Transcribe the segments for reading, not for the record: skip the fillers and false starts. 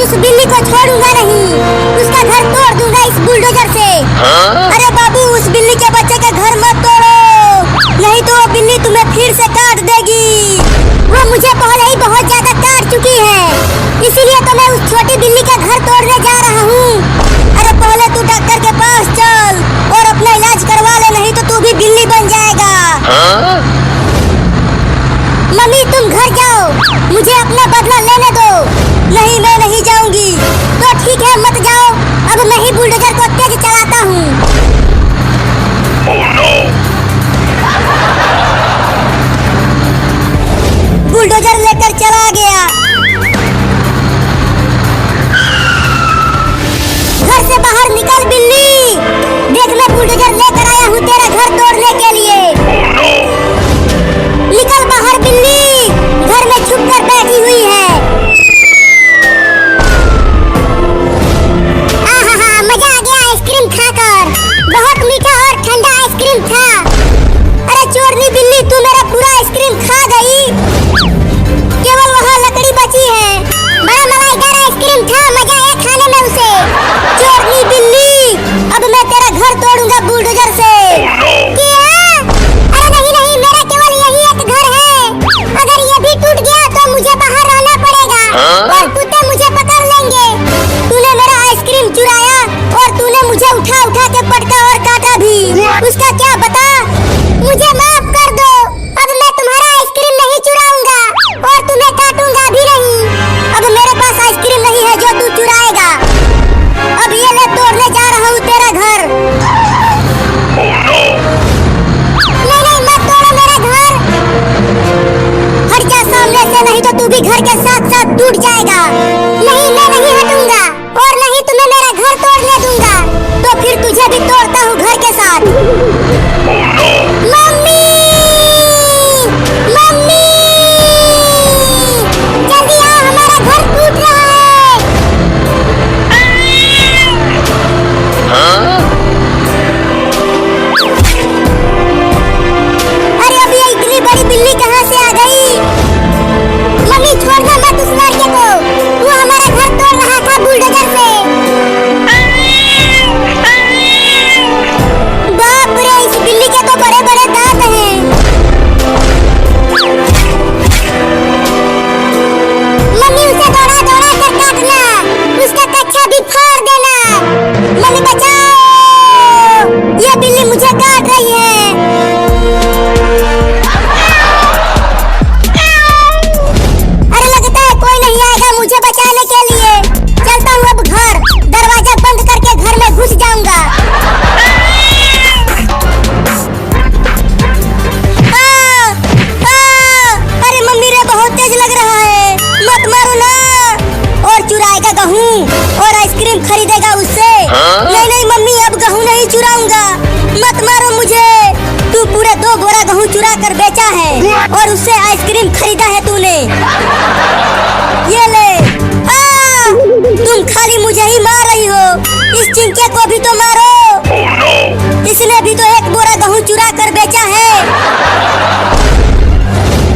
आज उस बिल्ली को छोड़ूंगा नहीं, उसका घर तोड़ दूंगा इस बुलडोजर से। अरे बाबू, उस बिल्ली के बच्चे का घर मत तोड़ो, नहीं तो वो बिल्ली तुम्हें फिर से काट देगी। वो मुझे पहले ही बहुत ज्यादा काट चुकी है, इसीलिए तो मैं उस छोटी बिल्ली का घर तोड़ने जा रहा हूँ। अरे पहले तू डॉक्टर के पास चल और अपना इलाज करवा ले, नहीं तो तू भी बिल्ली बन जाएगा। मम्मी तुम घर जाओ, मुझे अपना बदला लेने दो। नहीं, मैं नहीं जाऊंगी। तो ठीक है, मत जाओ, अब मैं ही बुलडोजर को तेज चलाता हूँ। बुलडोजर लेकर चला गया। घर से बाहर निकल बिल्ली, देख मैं बुलडोजर लेकर आया हूँ तेरा घर तोड़ने के लिए। निकल बाहर बिल्ली, घर में छुप कर बैठी हुई है। आहा, मजा आ गया आइसक्रीम खाकर, बहुत मीठा और ठंडा आइसक्रीम था। अरे चोरनी बिल्ली, तू मेरा पूरा आइसक्रीम खा गई, केवल वहाँ लकड़ी बची है। बड़ा मलाईदार आइसक्रीम था, मजा आया खाने में उसे। चोरनी बिल्ली, अब मैं तेरा घर तोड़ूंगा बुलडोजर से। क्या? अरे नहीं नहीं, मेरा केवल यही एक घर है, अगर ये भी टूट गया तो मुझे बाहर रहना पड़ेगा और कुत्ते मुझे पकड़ लेंगे। तूने मेरा आइसक्रीम चुराया और तूने मुझे उठा उठा के पटका और काटा भी, उसका क्या बता? मुझे माफ कर दो, अब मैं तुम्हारा आइसक्रीम नहीं चुराऊंगा और तुम्हें काटूंगा भी नहीं। अब मेरे पास आइसक्रीम नहीं है जो तू चुराएगा। अब ये ले, तोड़ने जा रहा हूँ तेरा घर। नहीं नहीं, मत तोड़ो मेरा घर, हट जा सामने से, नहीं तो तू भी घर के साथ साथ टूट जाएगा। नहीं, मैं नहीं हटूंगा और नहीं तुम्हें मेरा घर तोड़ने दूंगा। तो फिर तुझे भी तोड़ता हूँ घर के साथ। मम्मी, मम्मी, जल्दी आओ, हमारा घर टूट रहा है। अरे अब ये इतनी बड़ी बिल्ली कहाँ से आ गई? मम्मी छोड़ना मत उस लड़के को, वो हमारा घर तोड़ रहा था बुलडोजर से। बाप रे, इस बिल्ली के तो बड़े बड़े दांत हैं। मम्मी उसे दौड़ा दौड़ा कर काटना, उसका कच्छा भी फाड़ देना। मम्मी बचाओ, ये बिल्ली मुझे काट रही है। अरे लगता है कोई नहीं आएगा मुझे बचाने के लिए। चलता हूँ अब घर, दरवाजा बंद करके घर में घुस जाऊंगा। अरे मम्मी रे, बहुत तेज लग रहा है, मत मारो ना। और चुराएगा गेहूं और आइसक्रीम खरीदेगा उससे। नहीं नहीं मम्मी, अब गेहूं नहीं चुराऊंगा, मत मारो मुझे। तू पूरे 2 बोरा गेहूं चुरा कर बेचा है और उससे आइसक्रीम खरीदा है तूने। ये ले, तुम खाली मुझे ही मार रही हो, इस चिंके को भी तो मारो। इसने भी तो 1 बोरा गेहूं चुरा कर बेचा है।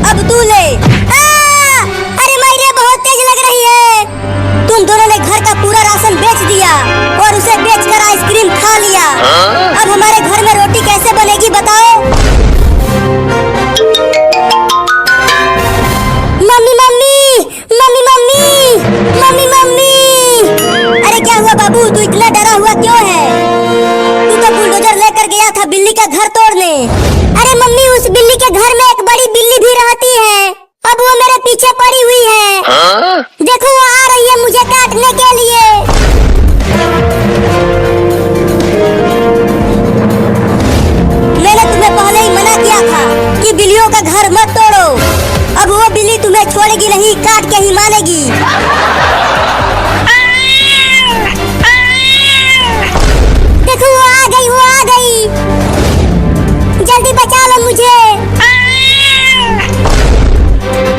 अब तू ले। अरे मायरे, बहुत तेज लग रही है। तुम दोनों ने घर का पूरा राशन बेच दिया और उसे बेचकर आइसक्रीम खा लिया। अब हमारे घर में रोटी कैसे बनेगी बताओ? Mummy mummy, mummy mummy, mummy mummy. अरे क्या हुआ बाबू, तू इतना डरा हुआ क्यों है? तू तो बुलडोजर लेकर गया था बिल्ली का घर तोड़ने। अरे मम्मी, उस बिल्ली के घर में एक बड़ी बिल्ली भी रहती है, अब वो मेरे पीछे पड़ी हुई है। देखो वो आ रही है मुझे काटने के लिए। मैंने तुम्हें पहले ही मना किया था कि बिल्लियों का घर मत तोड़ो। अब वो बिल्ली तुम्हें छोड़ेगी नहीं, काट के ही मानेगी। देखो वो आ गई, वो आ गई, जल्दी बचा लो मुझे।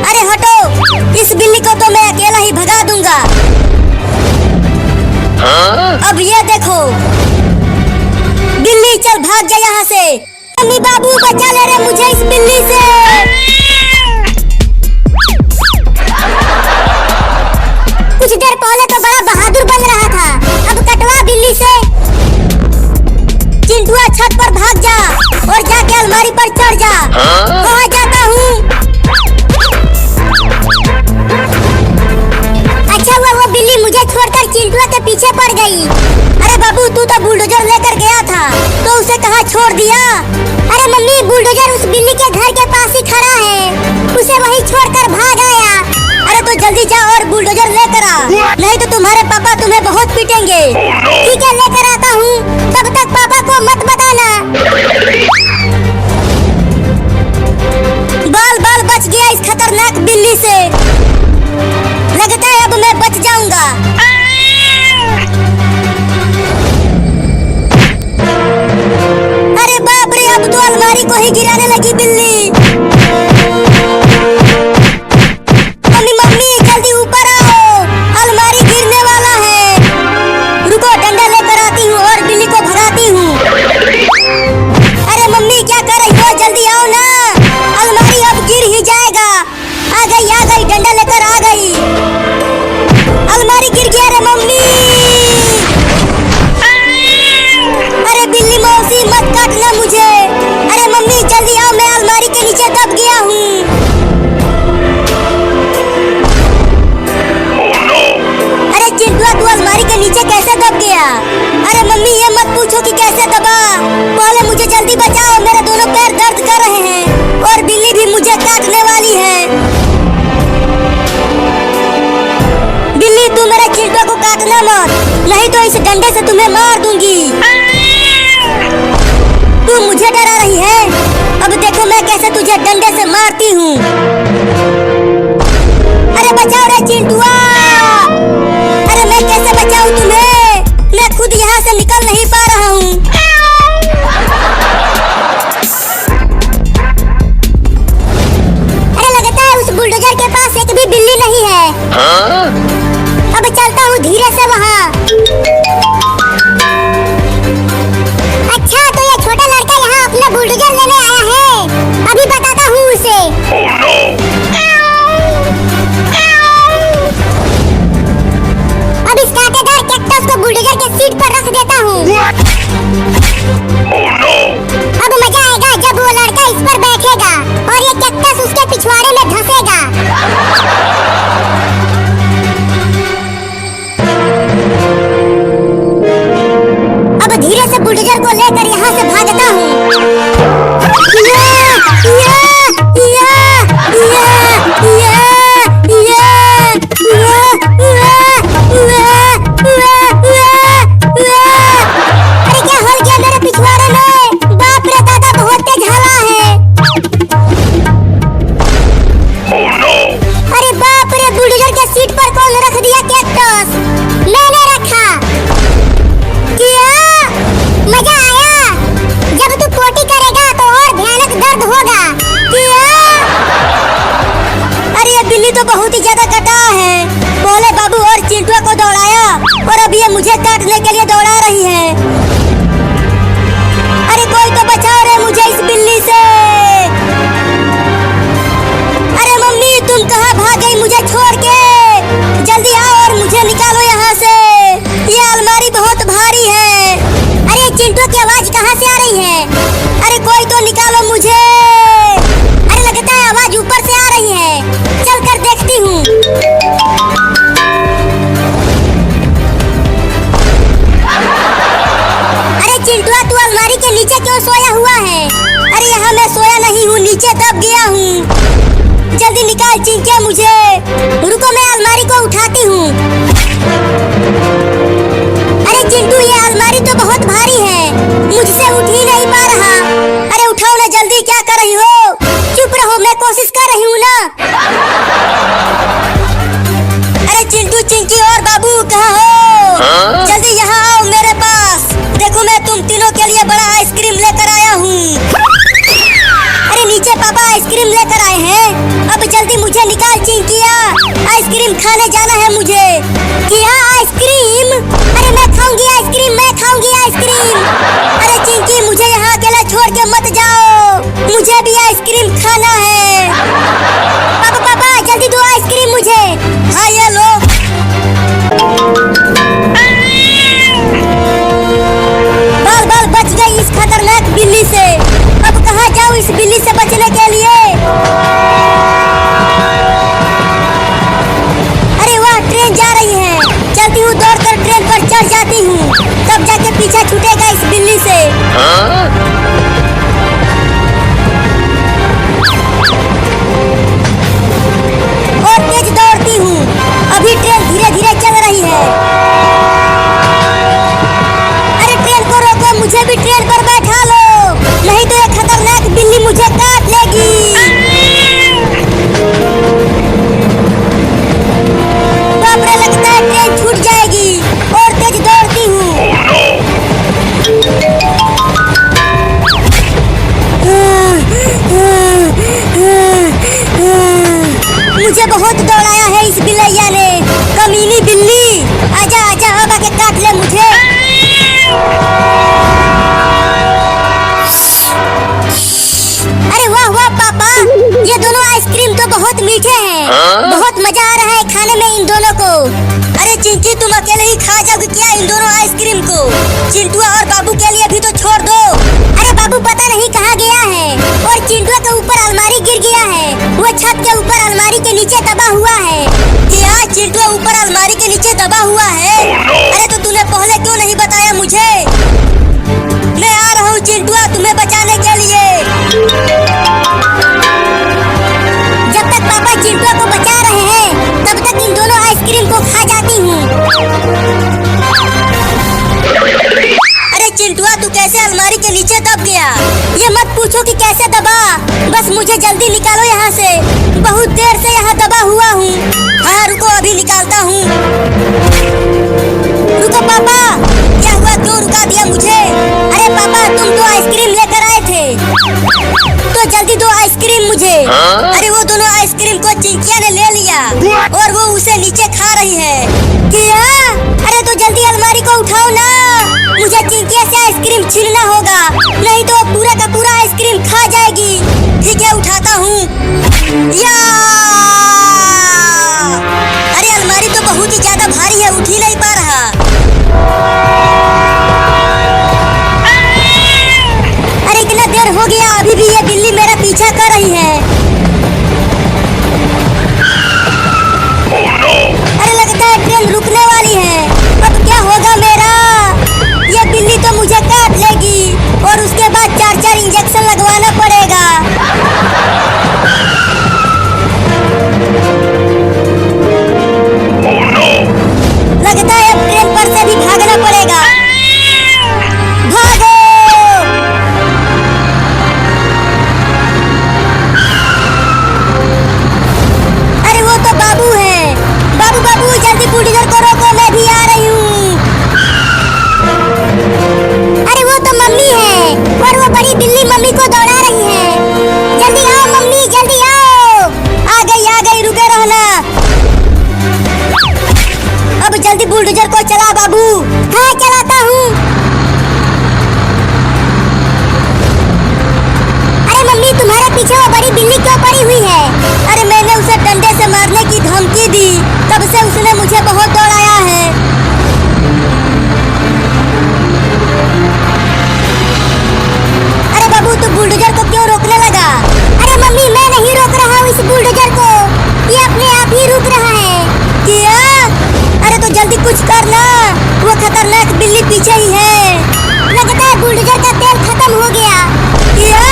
अरे हटो, इस बिल्ली को तो मैं अकेला ही भगा दूंगा। अब ये देखो, बिल्ली चल भाग जा यहाँ से। मम्मी बाबू बचा ले रहे मुझे इस बिल्ली से। कुछ देर पहले तो गई। अरे बाबू तू तो बुलडोजर लेकर गया था तो उसे कहाँ छोड़ दिया? अरे मम्मी बुलडोजर उस बिल्ली के घर के पास ही खड़ा है, उसे वहीं छोड़कर भाग आया। अरे तो जल्दी जा और बुलडोजर लेकर आ, नहीं तो तुम्हारे पापा तुम्हें बहुत पीटेंगे। ठीक है लेकर आता हूँ, तब तक पापा को मत बताना। बाल बाल बच गया इस खतरनाक बिल्ली से, लगता है अब मैं बच जाऊंगा। अरे बाप रे, अब तो अलमारी को ही गिराने लगी बिल्ली। मम्मी मम्मी जल्दी ऊपर आओ, अलमारी गिरने वाला है। रुको डंडा लेकर आती हूँ और बिल्ली को भगाती हूँ। अरे मम्मी क्या कर रही हो, जल्दी आओ ना, अलमारी अब गिर ही जाएगा। आ गई डंडा लेकर आ गई। अलमारी गिर गया रे मम्मी। अरे बिल्ली मौसी मत काटना मुझे। अरे मम्मी जल्दी आओ, मैं अलमारी के नीचे दब गया हूँ। अरे चिंटुआ तू अलमारी के नीचे कैसे दब गया? अरे मम्मी ये मत पूछो कि कैसे दबा, पहले मुझे जल्दी बचाओ, मेरे दोनों पैर दर्द कर रहे हैं और बिल्ली भी मुझे काटने वाली है। बिल्ली तू मेरे चिंटुआ को काटना मत, नहीं तो इस डंडे से तुम्हें मार दूंगी। तू मुझे डरा रही है, अब देखो मैं कैसे तुझे डंडे से मारती हूँ। अरे बचाओ रे चिंटुआ। अरे मैं कैसे बचाऊं तुम्हें, मैं खुद यहाँ से निकल नहीं पा रहा हूँ। अरे लगता है उस बुलडोजर के पास एक भी बिल्ली नहीं है। अब चलता हूँ धीरे से वहाँ। अच्छा तो ये छोटा लड़का यहाँ अपना बुलडोजर लेने आया है, अभी बताता हूँ उसे। अब इस कांटेदार कैक्टस को बुलडोजर के सीट पर रख देता हूँ। अब मजा आएगा जब वो लड़का इस पर बैठेगा और ये कैक्टस उसके पिछवाड़े में धंसेगा। अब धीरे से बुलडोजर को लेकर यहाँ से भागता हूँ। अरे क्या हो गया मेरे पिछवाड़े में, बाप रे दादा बहुत तेज हवा है। अरे बाप रे, बुलडोजर के सीट पर कौन रख दिया कैक्टस? मैंने रखा। क्या मजा आया? जब तू पोटी करेगा तो और भयानक दर्द होगा। क्या? अरे ये बिल्ली तो बहुत ही ज्यादा कटा है, बोले बाबू और चिंटुआ को दौड़ाया और अब ये मुझे काटने के लिए दौड़ा रही है। अरे कोई तो बचाओ रे मुझे इस बिल्ली से। अरे मम्मी तुम कहाँ भाग गई मुझे छोड़ के, जल्दी आओ और मुझे निकालो यहाँ से, ये अलमारी बहुत भारी है। अरे चिंटू की आवाज कहाँ से आ रही है? अरे कोई तो निकालो मुझे। अरे लगता है आवाज ऊपर से आ रही है, चल कर देखती हूँ। अरे चिंटुआ तू अलमारी के नीचे क्यों सोया हुआ है? अरे यहाँ मैं सोया नहीं हूँ, नीचे दब गया हूँ, जल्दी निकाल चिंकिया मुझे। रुको मैं अलमारी को उठाती हूँ। अरे चिंटू ये अलमारी तो बहुत भारी है, मुझसे उठ ही नहीं पा रहा। अरे उठाओ ना जल्दी, क्या कर रही हो? चुप रहो, मैं कोशिश कर रही हूँ ना। अरे चिंटू चिंकी और बाबू कहाँ हो? जल्दी यहाँ आओ मेरे पास, देखो मैं तुम तीनों के लिए बड़ा आइसक्रीम लेकर आया हूँ। अरे नीचे पापा आइसक्रीम लेकर आए हैं, अब जल्दी मुझे निकाल चिंकिया, आइसक्रीम खाने जाना है मुझे। क्या आइसक्रीम? अरे मैं खाऊंगी आइसक्रीम, मैं खाऊंगी आइसक्रीम। अरे चिंकी मुझे यहाँ अकेला छोड़ के मत जाओ, मुझे भी आइसक्रीम खाना है। पापा पापा जल्दी दो आइसक्रीम मुझे। हाँ ये लो। बाल बाल बच गई इस खतरनाक बिल्ली से, अब कहाँ जाऊँ इस बिल्ली से बचने के लिए? अरे वाह ट्रेन जा रही है, चलती हूँ दौड़कर ट्रेन पर चढ़ जाती हूँ, तब जाके पीछा छूटेगा इस बिल्ली से। और तेज दौड़ती हूँ। अभी ट्रेन धीरे धीरे चल रही है। अरे ट्रेन को रोको, मुझे भी ट्रेन पर बैठा लो, नहीं तो ये खतरनाक बिल्ली मुझे काट लेगी। बाप रे, लगता है ट्रेन छूट जाएगी। और तेज दौड़ती हूँ। मुझे बहुत दौड़ाया है इस बिलैया ने। कमीनी बिल्ली, आजा आजा, अब आके काट ले मुझे। अरे वाह वाह पापा, ये दोनों आइसक्रीम तो बहुत मीठे हैं। बहुत मजा आ रहा है खाने में इन दोनों को। अरे चिंकी, तुम अकेले ही खा जाओगे क्या इन दोनों आइसक्रीम को? चिंटुआ और बाबू के लिए भी तो छोड़ दो। अरे बाबू पता नहीं कहाँ गया है, और चिंटुआ के ऊपर अलमारी गिर गया है। वो छत के ऊपर अलमारी के नीचे दबा हुआ है। क्या चिंटुआ ऊपर अलमारी के नीचे दबा हुआ है? अरे तो तूने पहले क्यों नहीं बताया मुझे? मैं आ रहा हूँ चिंटुआ, तुम्हें बचाने के लिए। जब तक पापा चिंटुआ को बचा रहे हैं, तब तक इन दोनों आइसक्रीम को खा जाती हूँ। अरे चिंटुआ, तू कैसे अलमारी के नीचे दब गया? ये मत पूछो कि कैसे दबा, बस मुझे जल्दी निकालो यहाँ से। बहुत देर से यहाँ दबा हुआ हूँ। हाँ रुको, अभी निकालता हूँ। रुको पापा, क्या हुआ, क्यों रुका दिया मुझे? अरे पापा, तुम तो आइसक्रीम लेकर आए थे, तो जल्दी दो आइसक्रीम मुझे। अरे वो दोनों आइसक्रीम को चिंकिया ने ले लिया और वो उसे नीचे खा रही है। क्या? अरे तो जल्दी अलमारी को उठाओ ना, मुझे चिंकिया से आइसक्रीम छीनना होगा, नहीं तो पूरा का पूरा आइसक्रीम खा जाएगी। ठीक है, उठाता हूँ। या! अरे अलमारी तो बहुत ही ज्यादा भारी है, उठ ही नहीं पा रहा। अरे इतना देर हो गया, अभी भी ये बिल्ली मेरा पीछा कर रही है। अरे लगता है ट्रेन रुकने वाली है। अब क्या होगा मेरा? ये बिल्ली तो मुझे काट लेगी और उसके बाद 4-4 इंजेक्शन लगवाना पड़ेगा। लगता है अब ट्रेन पर से भी भागना पड़ेगा। भागो! अरे वो तो बाबू है। बाबू बाबू, जल्दी बुलडोजर को रोको, मैं भी आ रही हूँ। अरे वो तो मम्मी है, और वो बड़ी बिल्ली मम्मी को दौड़ा रही है। जल्दी आओ मम्मी, जल्दी आओ। आ गई, रुके रहना। अब जल्दी बुलडोजर को चला बाबू। हाँ चलाता हूँ। अरे मम्मी, तुम्हारे पीछे वो बड़ी बिल्ली क्यों पड़ी हुई है? अरे मैंने उसे डंडे से मारने की धमकी दी, तब से उसने मुझे बहुत दौड़ाया है। अरे बाबू, तू बुलडोजर को क्यों रोकने लगा? अरे मम्मी, मैं नहीं रोक रहा हूँ इस बुलडोजर को, ये अपने आप ही रुक रहा है। क्या? अरे तो जल्दी कुछ करना, वो खतरनाक बिल्ली पीछे ही है। लगता है बुलडोजर का तेल खत्म हो गया। क्या?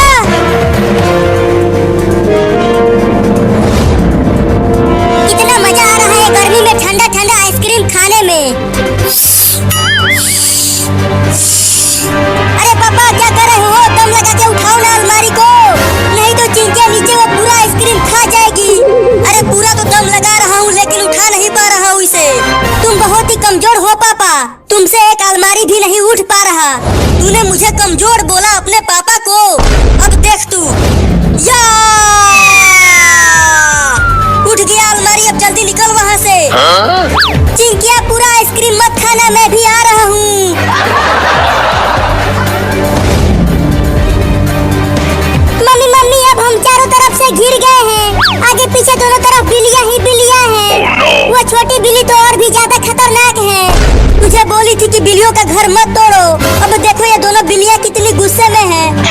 कितना मजा आ रहा है गर्मी में ठंडा ठंडा आइसक्रीम खाने में। अरे पापा, क्या कर रहे हो? दम लगा के उठाओ ना अलमारी को, नहीं तो चिंकिया नीचे वो पूरा आइसक्रीम खा जाएगी। अरे पूरा तो दम लगा रहा हूँ, लेकिन उठा नहीं पा रहा हूँ इसे। तुम बहुत ही कमजोर हो पापा, तुमसे एक अलमारी भी नहीं उठ पा रहा। तूने मुझे कमजोर बोला अपने पापा को, अब देख तू। या! उठ गया अलमारी, अब जल्दी निकल वहाँ से। चिंकिया, पूरा आइसक्रीम मत खाना, मैं भी आ रहा हूँ। मम्मी मम्मी, अब हम चारों तरफ से घिर गए हैं, आगे पीछे दोनों तरफ बिल्लियाँ ही बिल्लियाँ हैं। वो छोटी बिल्ली तो और भी ज्यादा खतरनाक है। तुझे बोली थी कि बिल्लियों का घर मत तोड़ो, अब देखो ये दोनों बिल्लियाँ कितनी गुस्से में हैं।